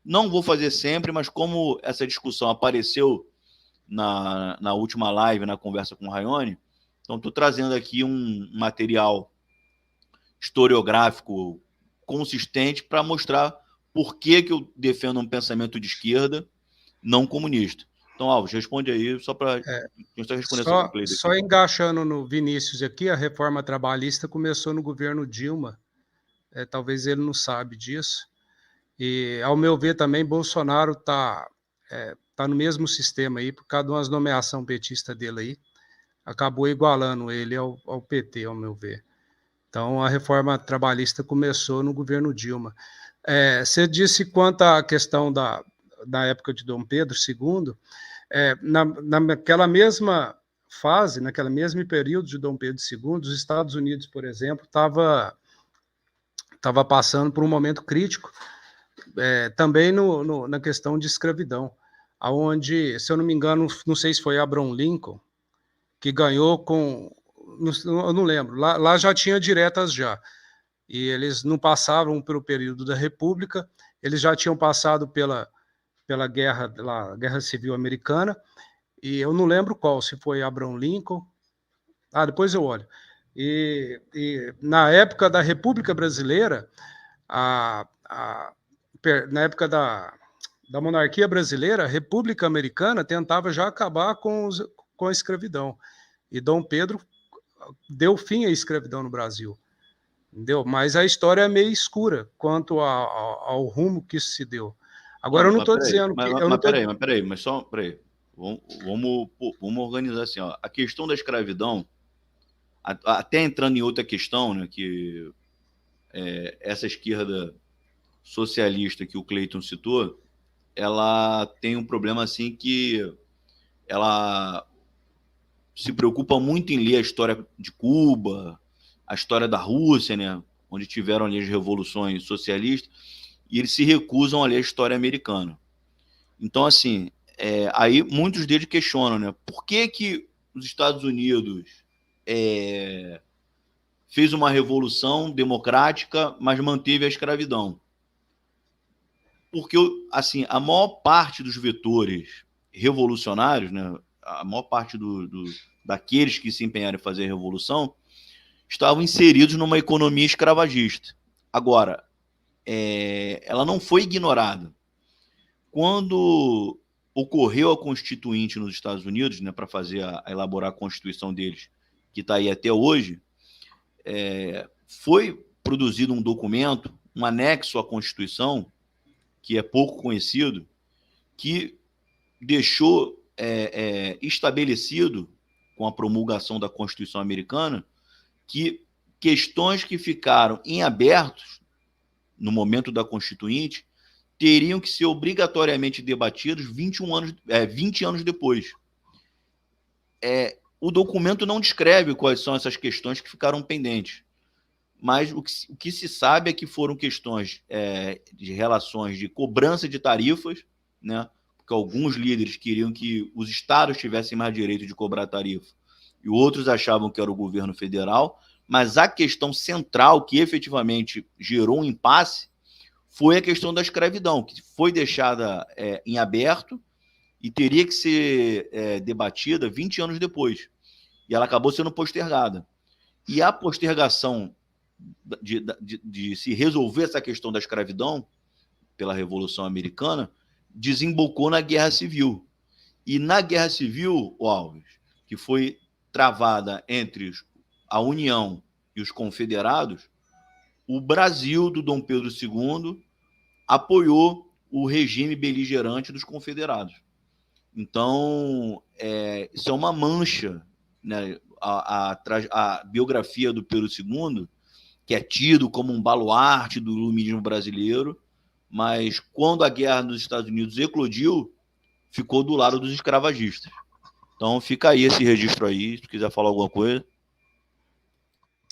Não vou fazer sempre, mas como essa discussão apareceu na última live, na conversa com o Raione, então estou trazendo aqui um material historiográfico consistente para mostrar por que eu defendo um pensamento de esquerda não comunista. Então, Alves, responde aí, só para responder essa Cleide Só aqui. engaixando no Vinícius aqui, a reforma trabalhista começou no governo Dilma, talvez ele não sabe disso, e, ao meu ver, também Bolsonaro tá no mesmo sistema aí, por causa de umas nomeação petista dele aí, acabou igualando ele ao PT, ao meu ver. Então, a reforma trabalhista começou no governo Dilma. Você disse quanto à questão da época de Dom Pedro II, naquela mesma fase, naquele mesmo período de Dom Pedro II, os Estados Unidos, por exemplo, estava passando por um momento crítico, também na questão de escravidão, aonde, se eu não me engano, não sei se foi Abraham Lincoln, que ganhou eu não lembro, lá já tinha diretas já, e eles não passavam pelo período da República, eles já tinham passado pela Guerra Civil Americana, e eu não lembro qual, se foi Abraham Lincoln, depois eu olho. E na época da República Brasileira, na época da monarquia brasileira, a República Americana tentava já acabar com a escravidão. E Dom Pedro deu fim à escravidão no Brasil. Entendeu? Mas a história é meio escura quanto ao rumo que isso se deu. Agora, eu não estou dizendo que... Peraí. Vamos organizar assim, ó. A questão da escravidão, até entrando em outra questão, né, que essa esquerda socialista que o Cleiton citou, ela tem um problema assim que ela se preocupa muito em ler a história de Cuba, a história da Rússia, né, onde tiveram ali as revoluções socialistas, e eles se recusam a ler a história americana. Então, assim, aí muitos deles questionam, né, por que os Estados Unidos fez uma revolução democrática, mas manteve a escravidão? Porque, assim, a maior parte dos vetores revolucionários, né, a maior parte daqueles que se empenharam em fazer a revolução, estavam inseridos numa economia escravagista. Agora, ela não foi ignorada. Quando ocorreu a Constituinte nos Estados Unidos, né, para elaborar a Constituição deles, que está aí até hoje, foi produzido um documento, um anexo à Constituição, que é pouco conhecido, que deixou estabelecido, com a promulgação da Constituição americana, que questões que ficaram em abertos no momento da Constituinte teriam que ser obrigatoriamente debatidos 20 anos depois. O documento não descreve quais são essas questões que ficaram pendentes, mas o que se sabe é que foram questões de relações de cobrança de tarifas, né? Porque alguns líderes queriam que os estados tivessem mais direito de cobrar tarifa, e outros achavam que era o governo federal, mas a questão central que efetivamente gerou um impasse foi a questão da escravidão, que foi deixada em aberto e teria que ser debatida 20 anos depois. E ela acabou sendo postergada. E a postergação de se resolver essa questão da escravidão pela Revolução Americana desembocou na Guerra Civil. E na Guerra Civil, Alves, que foi travada entre a União e os confederados, o Brasil do Dom Pedro II apoiou o regime beligerante dos confederados. Então, isso é uma mancha, né? A biografia do Pedro II, que é tido como um baluarte do iluminismo brasileiro, mas quando a guerra nos Estados Unidos eclodiu, ficou do lado dos escravagistas. Então, fica aí esse registro aí, se quiser falar alguma coisa.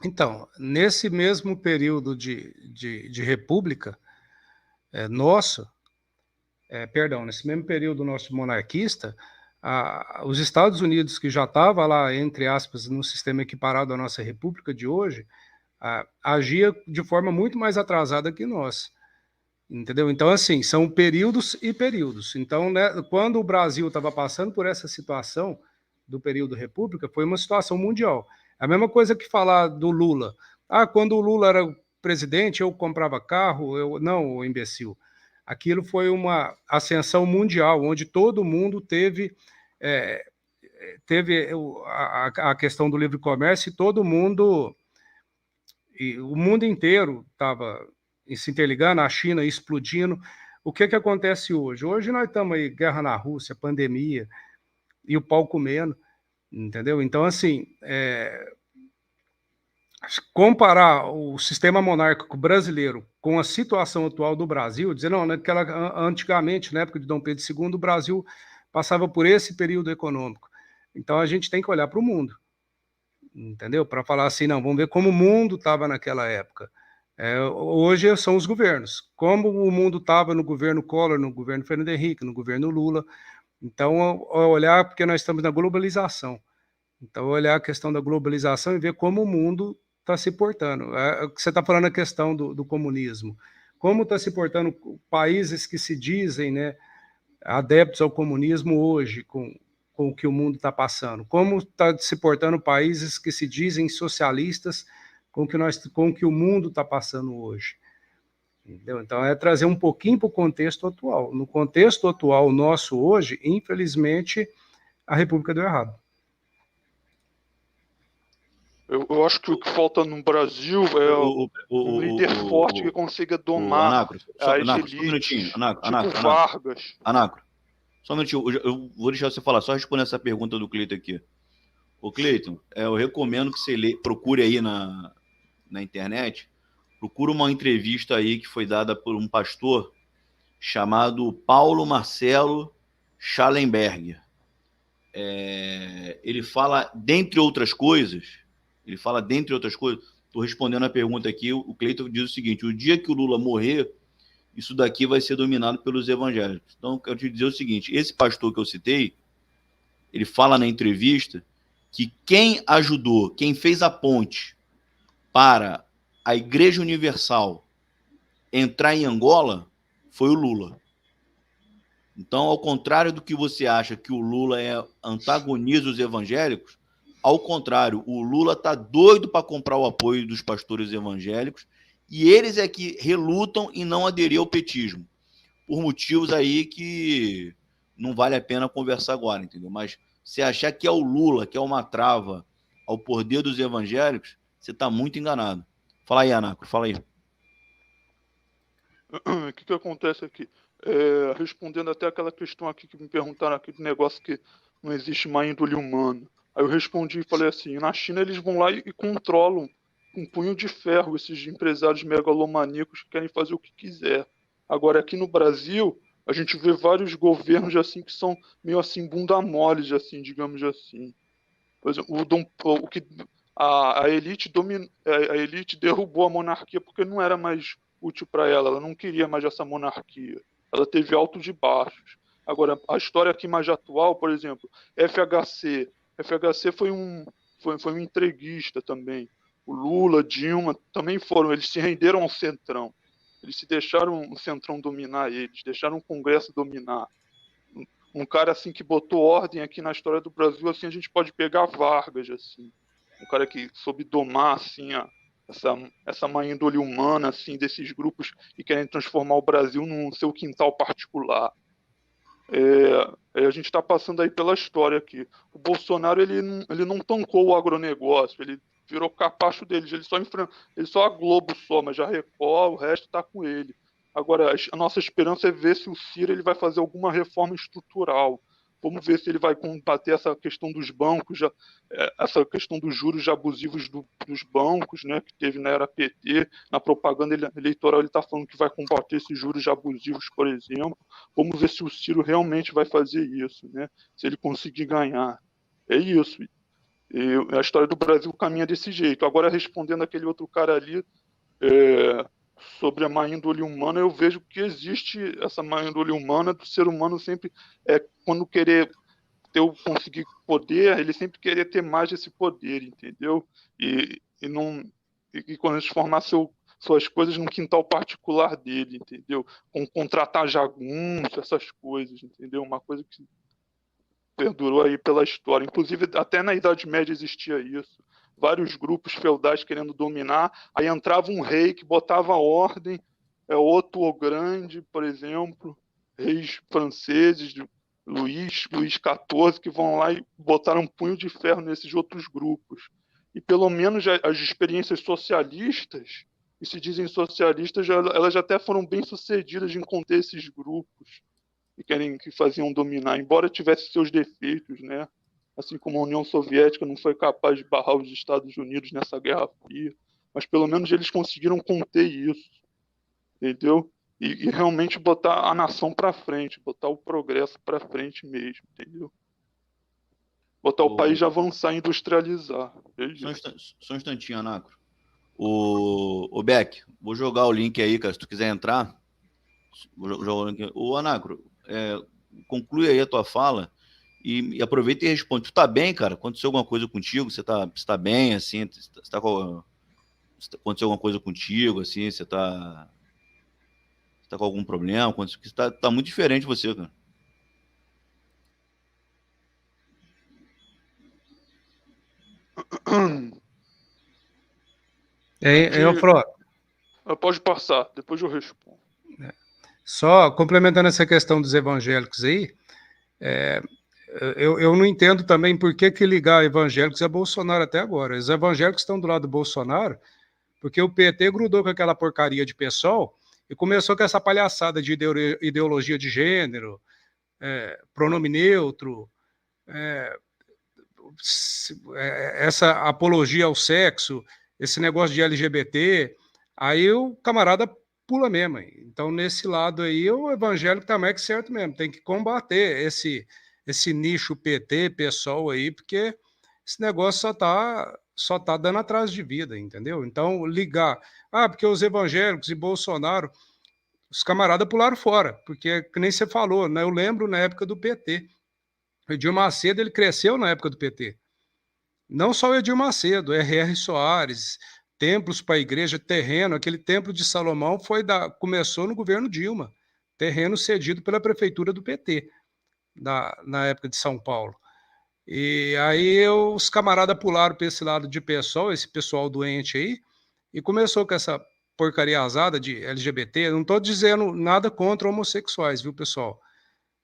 Então, nesse mesmo período de república nosso, nesse mesmo período nosso monarquista, os Estados Unidos, que já estava lá, entre aspas, no sistema equiparado à nossa república de hoje, agia de forma muito mais atrasada que nós. Entendeu? Então, assim, são períodos e períodos. Então, né, quando o Brasil estava passando por essa situação do período República, foi uma situação mundial. A mesma coisa que falar do Lula. Ah, quando o Lula era presidente, eu comprava carro, não, o imbecil. Aquilo foi uma ascensão mundial, onde todo mundo é, teve a questão do livre comércio e todo mundo, e o mundo inteiro estava se interligando, a China explodindo. O que acontece hoje? Hoje nós estamos aí, guerra na Rússia, pandemia, e o pau comendo, entendeu? Então, assim, comparar o sistema monárquico brasileiro com a situação atual do Brasil, dizer, não, antigamente, na época de Dom Pedro II, o Brasil passava por esse período econômico. Então, a gente tem que olhar para o mundo, entendeu? Para falar assim, não, vamos ver como o mundo estava naquela época. Hoje são os governos. Como o mundo estava no governo Collor, no governo Fernando Henrique, no governo Lula. Então, olhar, porque nós estamos na globalização. Então, olhar a questão da globalização e ver como o mundo está se portando. Você está falando a questão do comunismo. Como está se portando países que se dizem, né, adeptos ao comunismo hoje, com o que o mundo está passando? Como está se portando países que se dizem socialistas com o que o mundo está passando hoje? Entendeu? Então, é trazer um pouquinho para o contexto atual. No contexto atual nosso hoje, infelizmente, a República deu errado. Eu acho que o que falta no Brasil é um líder forte que consiga domar Anacro, as Anacro, elites, só um minutinho. tipo Vargas. Anacro, só um minutinho. Eu vou deixar você falar, só responder essa pergunta do Cleiton aqui. Ô, Cleiton, eu recomendo que você procure aí na internet, procura uma entrevista aí que foi dada por um pastor chamado Paulo Marcelo Schallenberger. Ele fala, dentre outras coisas, estou respondendo a pergunta aqui, o Cleiton diz o seguinte: o dia que o Lula morrer, isso daqui vai ser dominado pelos evangélicos. Então, eu quero te dizer o seguinte: esse pastor que eu citei, ele fala na entrevista que quem ajudou, quem fez a ponte para a Igreja Universal entrar em Angola foi o Lula. Então, ao contrário do que você acha que o Lula antagoniza os evangélicos, ao contrário, o Lula está doido para comprar o apoio dos pastores evangélicos e eles é que relutam em não aderir ao petismo, por motivos aí que não vale a pena conversar agora, entendeu? Mas se achar que é o Lula, que é uma trava ao poder dos evangélicos, você está muito enganado. Fala aí, Anacro, fala aí. O que acontece aqui? Respondendo até aquela questão aqui que me perguntaram aqui do negócio que não existe má índole humana. Aí eu respondi e falei assim, na China eles vão lá e controlam com um punho de ferro esses empresários megalomaníacos que querem fazer o que quiser. Agora aqui no Brasil, a gente vê vários governos assim que são meio assim bunda moles, assim, digamos assim. Por exemplo, a elite derrubou a monarquia porque não era mais útil para ela, ela não queria mais essa monarquia. Ela teve altos e baixos. Agora, a história aqui mais atual, por exemplo, FHC foi um entreguista também. O Lula, Dilma também foram, eles se renderam ao Centrão. Eles se deixaram o Centrão dominar eles, deixaram o Congresso dominar. Um cara assim que botou ordem aqui na história do Brasil, assim, a gente pode pegar Vargas, assim. Um cara que soube domar, assim, essa má índole humana, assim, desses grupos que querem transformar o Brasil num seu quintal particular. A gente está passando aí pela história aqui. O Bolsonaro, ele não tancou o agronegócio, ele virou capacho deles, ele só a Globo só, mas já Record, o resto está com ele. Agora, a nossa esperança é ver se o Ciro ele vai fazer alguma reforma estrutural. Vamos ver se ele vai combater essa questão dos bancos, essa questão dos juros abusivos dos bancos, né, que teve na era PT. Na propaganda eleitoral ele está falando que vai combater esses juros abusivos, por exemplo. Vamos ver se o Ciro realmente vai fazer isso, né, se ele conseguir ganhar. É isso. A história do Brasil caminha desse jeito. Agora, respondendo aquele outro cara ali, sobre a má índole humana, eu vejo que existe essa má índole humana do ser humano sempre, quando querer conseguir poder, ele sempre querer ter mais desse poder, entendeu? E quando transformar suas coisas no quintal particular dele, entendeu? Com contratar jagunço, essas coisas, entendeu? Uma coisa que perdurou aí pela história. Inclusive, até na Idade Média existia isso. Vários grupos feudais querendo dominar, aí entrava um rei que botava ordem, Otto o Grande, por exemplo, reis franceses, Luís XIV, que vão lá e botaram um punho de ferro nesses outros grupos. E pelo menos as experiências socialistas, que se dizem socialistas, elas já até foram bem sucedidas em conter esses grupos que faziam dominar, embora tivesse seus defeitos, né? Assim como a União Soviética não foi capaz de barrar os Estados Unidos nessa Guerra Fria, mas pelo menos eles conseguiram conter isso, entendeu? E realmente botar a nação para frente, botar o progresso para frente mesmo, entendeu? Botar o país a avançar e industrializar. Só um instantinho, Anacro. O Beck, vou jogar o link aí, cara, se tu quiser entrar. Vou jogar o link. O Anacro, conclui aí a tua fala e aproveita e responde. Tu tá bem, cara? Aconteceu alguma coisa contigo? Você tá bem, assim? Aconteceu alguma coisa contigo, assim? Você tá com algum problema? Porque tá muito diferente você, cara. Pode passar, depois eu respondo. Só complementando essa questão dos evangélicos aí, eu não entendo também por que ligar evangélicos a Bolsonaro até agora. Os evangélicos estão do lado do Bolsonaro porque o PT grudou com aquela porcaria de PSOL e começou com essa palhaçada de ideologia de gênero, pronome neutro, essa apologia ao sexo, esse negócio de LGBT, aí o camarada pula mesmo. Então, nesse lado aí, o evangélico também é certo mesmo, tem que combater esse nicho PT, PSOL aí, porque esse negócio só tá dando atrás de vida, entendeu? Então, ligar, porque os evangélicos e Bolsonaro, os camaradas pularam fora, porque, que nem você falou, né? Eu lembro na época do PT, o Edir Macedo, ele cresceu na época do PT. Não só o Edir Macedo, R.R. Soares, templos para a igreja, terreno, aquele templo de Salomão começou no governo Dilma, terreno cedido pela prefeitura do PT, na época de São Paulo. E aí os camaradas pularam para esse lado de PSOL, esse pessoal doente aí, e começou com essa porcariazada de LGBT. Não estou dizendo nada contra homossexuais, viu, pessoal?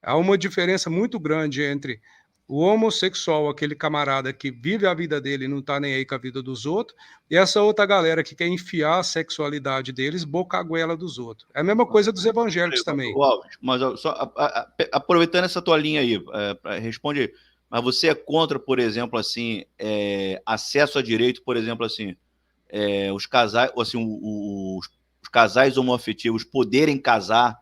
Há uma diferença muito grande entre o homossexual, aquele camarada que vive a vida dele e não está nem aí com a vida dos outros, e essa outra galera que quer enfiar a sexualidade deles boca a goela dos outros. É a mesma coisa dos evangélicos também. Alves, mas só aproveitando essa tua linha aí, responde aí. Mas você é contra, por exemplo, assim, acesso a direito, por exemplo, assim, os casais, assim, os casais homoafetivos poderem casar,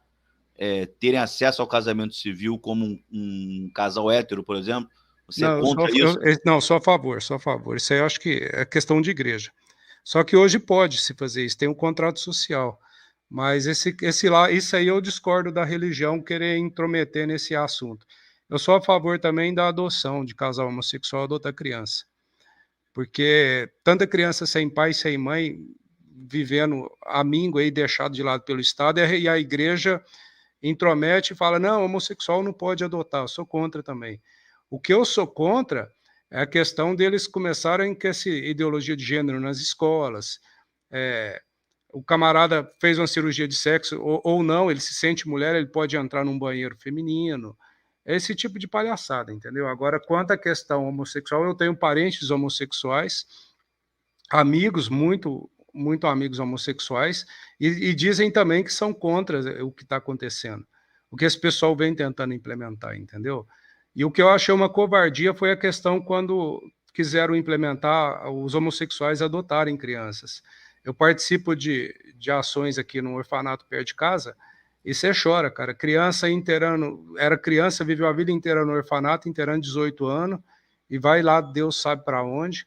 terem acesso ao casamento civil como um casal hétero, por exemplo? Você é contra isso? Não, só a favor, só a favor. Isso aí eu acho que é questão de igreja. Só que hoje pode se fazer isso, tem um contrato social. Mas isso aí eu discordo da religião querer intrometer nesse assunto. Eu sou a favor também da adoção de casal homossexual adotar criança. Porque tanta criança sem pai, sem mãe, vivendo amíngua aí, deixado de lado pelo Estado, e a igreja intromete e fala, não, homossexual não pode adotar, eu sou contra também. O que eu sou contra é a questão deles começarem com essa ideologia de gênero nas escolas. O camarada fez uma cirurgia de sexo, ou não, ele se sente mulher, ele pode entrar num banheiro feminino. Esse tipo de palhaçada, entendeu? Agora, quanto à questão homossexual, eu tenho parentes homossexuais, amigos, muito amigos homossexuais, e dizem também que são contra o que está acontecendo, o que esse pessoal vem tentando implementar, entendeu? E o que eu achei uma covardia foi a questão quando quiseram implementar os homossexuais adotarem crianças. Eu participo de ações aqui no orfanato perto de casa, e você chora, cara. Criança inteirando, era criança, viveu a vida inteira no orfanato, inteirando 18 anos, e vai lá, Deus sabe para onde,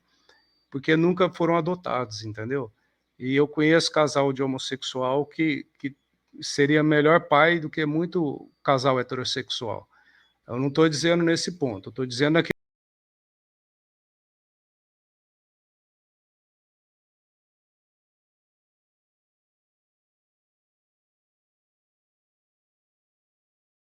porque nunca foram adotados, entendeu? E eu conheço casal de homossexual que seria melhor pai do que muito casal heterossexual. Eu não estou dizendo nesse ponto, eu estou dizendo